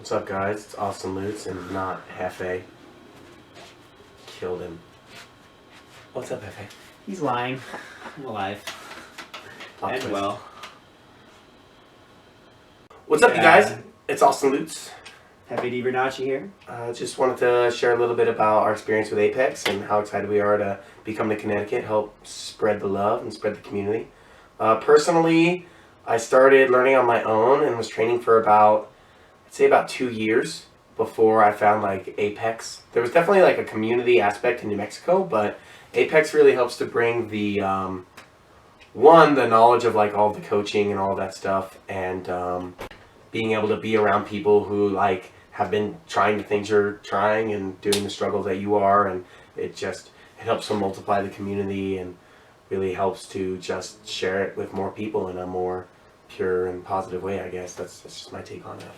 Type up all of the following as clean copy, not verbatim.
What's up, guys? It's Austin Lutz and not Jefe. Killed him. What's up, Jefe? He's lying. I'm alive. Plot And twist. well. What's up, you guys? It's Austin Lutz. Happy Vernacci here. Just wanted to share a little bit about our experience with Apex and how excited we are to be coming to Connecticut, help spread the love and spread the community. Personally, I started learning on my own and was training for about 2 years before I found like Apex. There was definitely like a community aspect in New Mexico, but Apex really helps to bring the the knowledge of like all the coaching and all that stuff, and being able to be around people who like have been trying the things you're trying and doing the struggles that you are, and it helps to multiply the community and really helps to just share it with more people in a more pure and positive way. I guess that's just my take on that.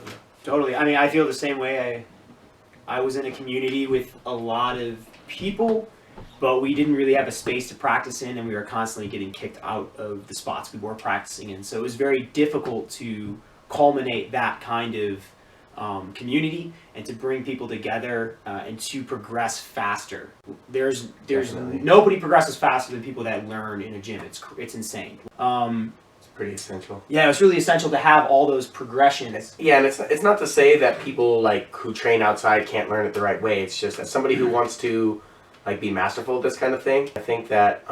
Totally. I mean, I feel the same way. I was in a community with a lot of people, but we didn't really have a space to practice in, and we were constantly getting kicked out of the spots we were practicing in. So it was very difficult to culminate that kind of community and to bring people together and to progress faster. There's Definitely. Nobody progresses faster than people that learn in a gym. It's insane. It's pretty essential. Yeah, it's really essential to have all those progressions. Yeah, and it's not to say that people like who train outside can't learn it the right way. It's just as somebody who wants to like be masterful at this kind of thing, I think that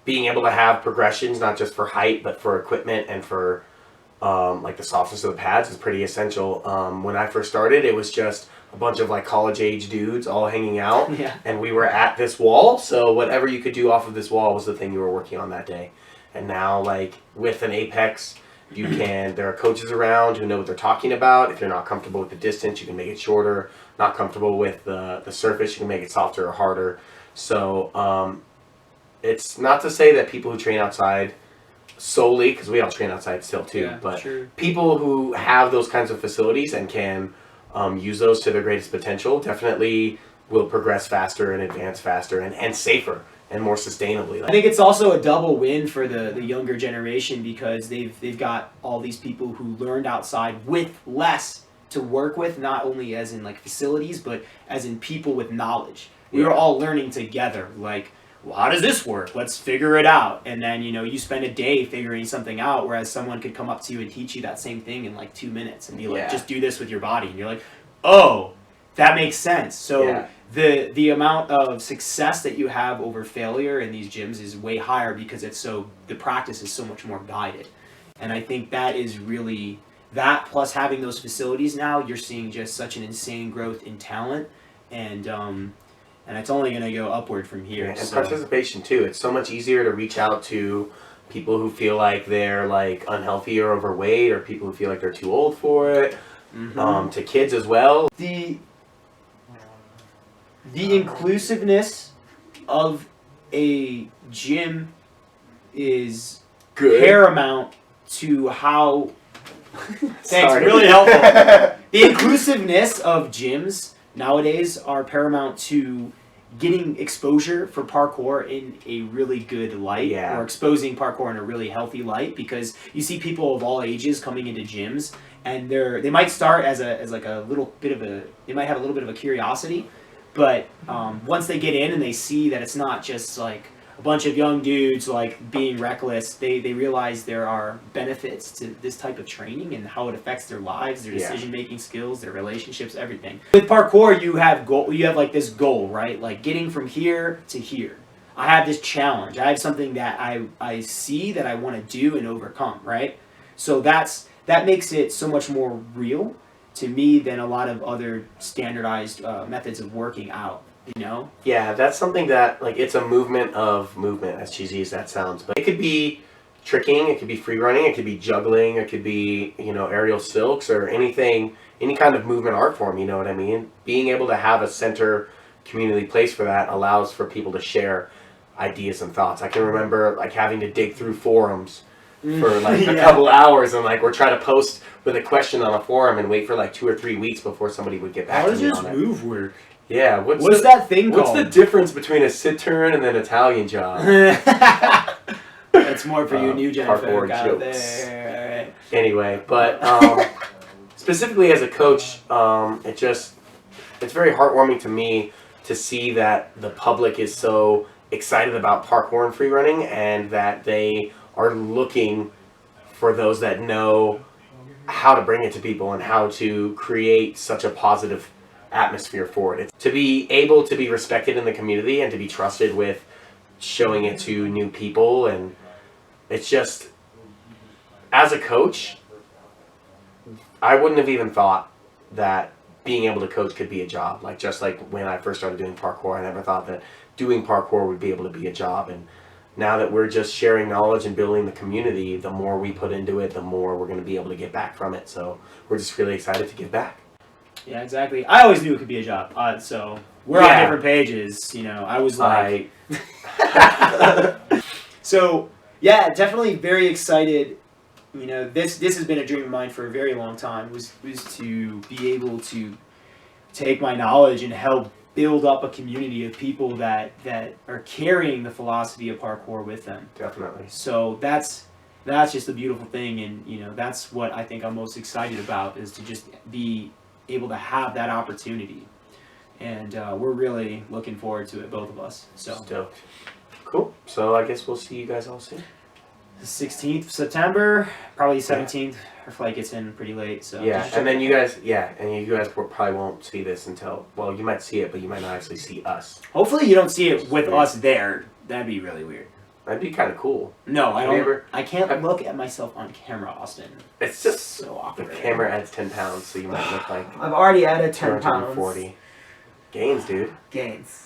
being able to have progressions not just for height but for equipment and for like the softness of the pads is pretty essential. When I first started, it was just a bunch of like college age dudes all hanging out, Yeah. and we were at this wall, so whatever you could do off of this wall was the thing you were working on that day. And now, like, with an Apex, there are coaches around who know what they're talking about. If you're not comfortable with the distance, you can make it shorter. Not comfortable with the surface, you can make it softer or harder. So, it's not to say that people who train outside solely, because we all train outside still too, Yeah, but sure. people who have those kinds of facilities and can use those to their greatest potential definitely will progress faster and advance faster and safer and more sustainably. I think it's also a double win for the younger generation because they've got all these people who learned outside with less to work with, not only as in like facilities, but as in people with knowledge. We were all learning together, like, well, how does this work? Let's figure it out. And then, you spend a day figuring something out, whereas someone could come up to you and teach you that same thing in like 2 minutes and be like, just do this with your body. And you're like, oh, that makes sense. So the amount of success that you have over failure in these gyms is way higher because the practice is so much more guided. And I think that is really that, plus having those facilities now, you're seeing just such an insane growth in talent, and it's only going to go upward from here. Yeah, and participation too. It's so much easier to reach out to people who feel like they're like unhealthy or overweight, or people who feel like they're too old for it. To kids as well. The inclusiveness of a gym is Good. paramount to how. Thanks, Sorry. really helpful. The inclusiveness of gyms nowadays are paramount to getting exposure for parkour in a really good light, or exposing parkour in a really healthy light, because you see people of all ages coming into gyms, and they might start as like a little bit of they might have a little bit of a curiosity, but once they get in and they see that it's not just like a bunch of young dudes like being reckless, they realize there are benefits to this type of training and how it affects their lives, their decision-making skills, their relationships, everything. With parkour, you have like this goal, right? Like getting from here to here. I have this challenge. I have something that I see that I want to do and overcome, right? So that makes it so much more real to me than a lot of other standardized methods of working out. Yeah, that's something that, like, it's a movement, as cheesy as that sounds. But it could be tricking, it could be free running, it could be juggling, it could be, aerial silks, or anything, any kind of movement art form, you know what I mean? Being able to have a center community place for that allows for people to share ideas and thoughts. I can remember, like, having to dig through forums for, like, a couple hours, and, like, we're trying to post with a question on a forum and wait for, like, 2 or 3 weeks before somebody would get back to me on it. How does this move work? Yeah, what's that thing called? What's the difference between a sit turn and an Italian job? That's more for you new gen folk parkour out jokes. there. Anyway, but specifically as a coach, it's very heartwarming to me to see that the public is so excited about parkour and free running, and that they are looking for those that know how to bring it to people and how to create such a positive atmosphere for it. It's to be able to be respected in the community and to be trusted with showing it to new people. And it's just, as a coach, I wouldn't have even thought that being able to coach could be a job. Like, just like when I first started doing parkour, I never thought that doing parkour would be able to be a job. And now that we're just sharing knowledge and building the community, the more we put into it, the more we're going to be able to get back from it. So we're just really excited to give back. Yeah, exactly. I always knew it could be a job. So we're on different pages. You know, I was like... So, yeah, definitely very excited. You know, this has been a dream of mine for a very long time, was to be able to take my knowledge and help build up a community of people that are carrying the philosophy of parkour with them. Definitely. So that's just a beautiful thing, and you know, that's what I think I'm most excited about, is to just be able to have that opportunity. And we're really looking forward to it, both of us. So stoked. Cool. So I guess we'll see you guys all soon. The 16th of September, probably 17th. Our flight gets in pretty late, so yeah. And then you guys probably won't see this until, well, you might see it, but you might not actually see us. Hopefully, you don't see it with us there. That'd be really weird. That'd be kind of cool. No, I don't. I can't look at myself on camera, Austin. It's just so awkward. The camera adds 10 pounds, so you might look like I've already added 10 pounds. 240 gains, dude. Gains.